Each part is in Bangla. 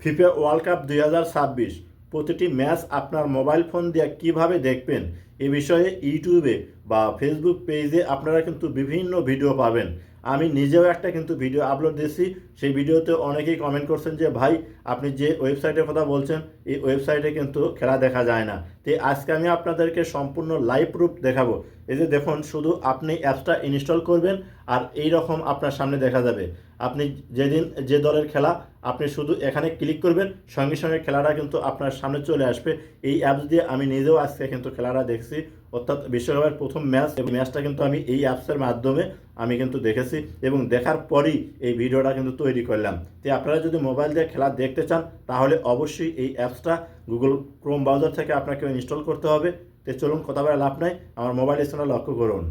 ফিফা ওয়ার্ল্ড কাপ 2026 প্রতিটি ম্যাচ আপনার মোবাইল ফোন দিয়ে কিভাবে দেখবেন এ বিষয়ে ইউটিউবে বা ফেসবুক পেজে আপনারা কিন্তু বিভিন্ন ভিডিও পাবেন। আমি নিজেও একটা কিন্তু ভিডিও আপলোড দিয়েছি। সেই ভিডিওতে অনেকেই কমেন্ট করছেন যে ভাই আপনি যে ওয়েবসাইটের কথা বলছেন এই ওয়েবসাইটে কিন্তু খেলা দেখা যায় না। তো আজকে আমি আপনাদেরকে সম্পূর্ণ লাইভ প্রুফ দেখাবো। এই যে দেখুন, শুধু আপনি অ্যাপসটা ইনস্টল করবেন আর এই রকম আপনার সামনে দেখা যাবে। আপনি যেদিন যে দলের খেলা আপনি শুধু এখানে ক্লিক করবেন, সঙ্গে সঙ্গে খেলাটা কিন্তু আপনার সামনে চলে আসবে। এই অ্যাপস দিয়ে আমি নিজেও আজকে কিন্তু খেলাটা দেখছি, অর্থাৎ বিশ্বকাপের প্রথম ম্যাচ, এবং ম্যাচটা কিন্তু আমি এই অ্যাপসের মাধ্যমে আমি কিন্তু দেখেছি এবং দেখার পরই এই ভিডিওটা কিন্তু তৈরি করলাম। তো আপনারা যদি মোবাইল দিয়ে খেলা দেখতে চান তাহলে অবশ্যই এই অ্যাপসটা গুগল ক্রোম ব্রাউজার থেকে আপনাকে ইনস্টল করতে হবে। তো চলুন, কথা বলে লাভ নাই, আমার মোবাইল স্ক্রিনে লক্ষ্য করুন।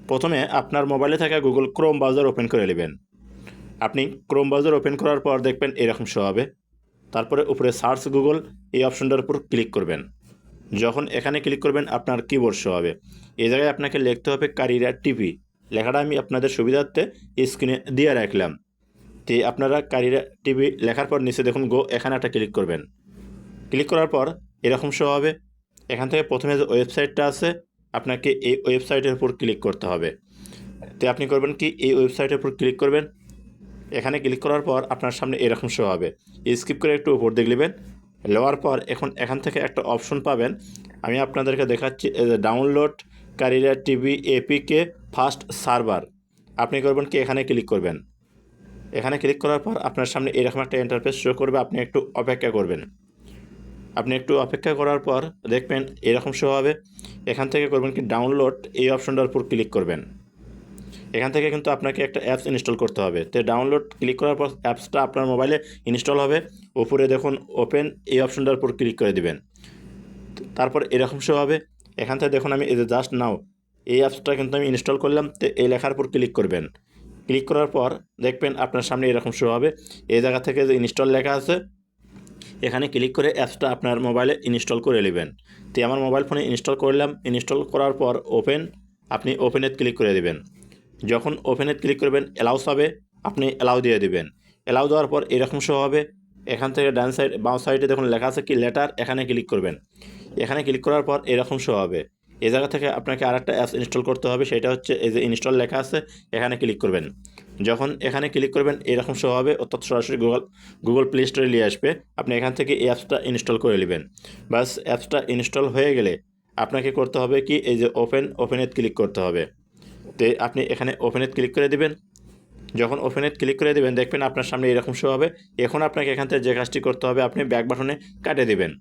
প্রথমে আপনার মোবাইলে থাকা গুগল ক্রোম ব্রাউজার ওপেন করে নেবেন। আপনি ক্রোম ব্রাউজার ওপেন করার পর দেখবেন এরকম শো হবে। তারপরে উপরে সার্চ গুগল এই অপশনটার উপর ক্লিক করবেন। যখন এখানে ক্লিক করবেন আপনার কিবোর্ড শো হবে। এই জায়গায় আপনাকে লিখতে হবে কারিরা টিভি। লেখাটা আমি আপনাদের সুবিধার্থে স্ক্রিনে দিয়ে রাখলাম। তো আপনারা কারিরা টিভি লেখার পর নিচে দেখুন গো, এখানে একটা ক্লিক করবেন। ক্লিক করার পর এরকম শো হবে। এখান থেকে প্রথমে যে ওয়েবসাইটটা আছে আপনাকে এই ওয়েবসাইটের উপর ক্লিক করতে হবে। তো আপনি করবেন কি, এই ওয়েবসাইটের উপর ক্লিক করবেন। এখানে ক্লিক করার পর আপনার সামনে এরকম শো হবে। স্কিপ করে একটু উপর দিকে নেবেন। নেওয়ার পর এখান থেকে একটা অপশন পাবেন। আমি আপনাদেরকে দেখাচ্ছি, ডাউনলোড কারিরা টিভি এপিকে ফাস্ট সার্ভার। আপনি করবেন কি, এখানে ক্লিক করবেন। এখানে ক্লিক করার পর আপনার সামনে এরকম একটা ইন্টারফেস শো করবে। আপনি একটু অপেক্ষা করবেন। আপনি একটু অপেক্ষা করার পর দেখবেন এরকম শো হবে। এখান থেকে করবেন কি, ডাউনলোড এই অপশনটার উপর ক্লিক করবেন। এখান থেকে কিন্তু আপনাকে একটা অ্যাপস ইনস্টল করতে হবে। তো ডাউনলোড ক্লিক করার পর অ্যাপসটা আপনার মোবাইলে ইনস্টল হবে। উপরে দেখুন ওপেন এই অপশনটার উপর ক্লিক করে দিবেন। তারপর এরকম শো হবে। এখান থেকে দেখুন আমি এই যে জাস্ট নাও এই অ্যাপসটা কিন্তু আমি ইনস্টল করলাম। তো এই লেখার উপর ক্লিক করবেন। ক্লিক করার পর দেখবেন আপনার সামনে এরকম শো হবে। এই জায়গা থেকে যে ইনস্টল লেখা আছে এখানে ক্লিক করে অ্যাপসটা আপনার মোবাইলে ইনস্টল করে নেবেন। তো আমার মোবাইল ফোনে ইনস্টল করলাম। ইনস্টল করার পর ওপেন, আপনি ওপেনে ক্লিক করে দেবেন। যখন ওপেনে ক্লিক করবেন অ্যালাউস হবে, আপনি অ্যালাউ দিয়ে দেবেন। অ্যালাউ দেওয়ার পর এরকম শো হবে। এখান থেকে ডান সাইড বাঁ সাইডে দেখুন লেখা আছে কি লেটার, এখানে ক্লিক করবেন। এখানে ক্লিক করার পর এরকম শো হবে। এই জায়গা থেকে আপনাকে আরেকটা অ্যাপস ইনস্টল করতে হবে, সেটা হচ্ছে এই যে ইনস্টল লেখা আছে এখানে ক্লিক করবেন। যখন এখানে ক্লিক করবেন এরকম শো হবে, অর্থাৎ সরাসরি গুগল প্লে স্টোরে নিয়ে আসবে। আপনি এখান থেকে এই অ্যাপসটা ইনস্টল করে নেবেন। বাস অ্যাপসটা ইনস্টল হয়ে গেলে আপনাকে করতে হবে কি, এই যে ওপেনে ক্লিক করতে হবে। তো আপনি এখানে ওপেনে ক্লিক করে দেবেন। যখন ওপেনে ক্লিক করে দেবেন দেখবেন আপনার সামনে এরকম শো হবে। এখন আপনাকে এখান থেকে যে কাজটি করতে হবে, আপনি ব্যাক বাটনে কাটে দেবেন।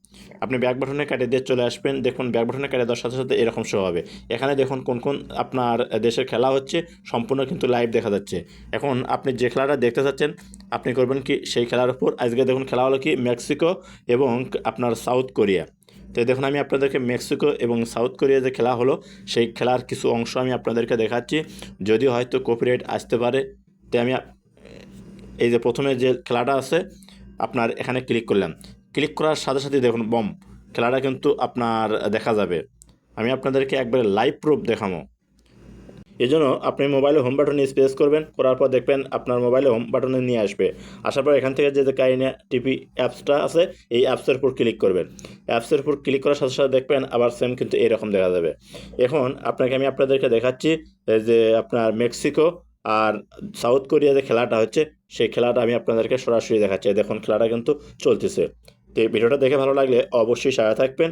আপনি ব্যাক বাটনে কাটে দিয়ে চলে আসবেন। দেখুন ব্যাক বাটনে কাটে দেওয়ার সাথে সাথে এরকম শো হবে। এখানে দেখুন কোন কোন আপনার দেশের খেলা হচ্ছে, সম্পূর্ণ কিন্তু লাইভ দেখা যাচ্ছে। এখন আপনি যে খেলাটা দেখতে চাচ্ছেন আপনি করবেন কি, সেই খেলার উপর আজকে দেখুন খেলা হলো কি মেক্সিকো এবং আপনার সাউথ কোরিয়া। তো দেখুন আমি আপনাদেরকে মেক্সিকো এবং সাউথ কোরিয়া যে খেলা হলো সেই খেলার কিছু অংশ আমি আপনাদেরকে দেখাচ্ছি, যদিও হয়তো কপিরাইট আসতে পারে। তো আমি এই যে প্রথমে যে খেলাটা আছে আপনার এখানে ক্লিক করলাম। ক্লিক করার সাথে সাথে দেখুন বম খেলাটা কিন্তু আপনার দেখা যাবে। আমি আপনাদেরকে একবারে লাইভ প্রুফ দেখাবো। এই জন্য আপনি মোবাইলে হোম বাটনে প্রেস করবেন, করার পর দেখবেন আপনার মোবাইলে হোম বাটনে নিয়ে আসবে। আসার পর এখান থেকে যে কারিনা টিভি অ্যাপসটা আছে এই অ্যাপসের উপর ক্লিক করবেন। অ্যাপসের উপর ক্লিক করার সাথে সাথে দেখবেন আবার সেম কিন্তু এরকম দেখা যাবে। এখন আমি আপনাদেরকে দেখাচ্ছি যে আপনার মেক্সিকো আর সাউথ কোরিয়া যে খেলাটা হচ্ছে সেই খেলাটা আমি আপনাদেরকে সরাসরি দেখাচ্ছি। দেখুন খেলাটা কিন্তু চলতেছে। তো এই ভিডিওটা দেখে ভালো লাগলে অবশ্যই সাথে থাকবেন।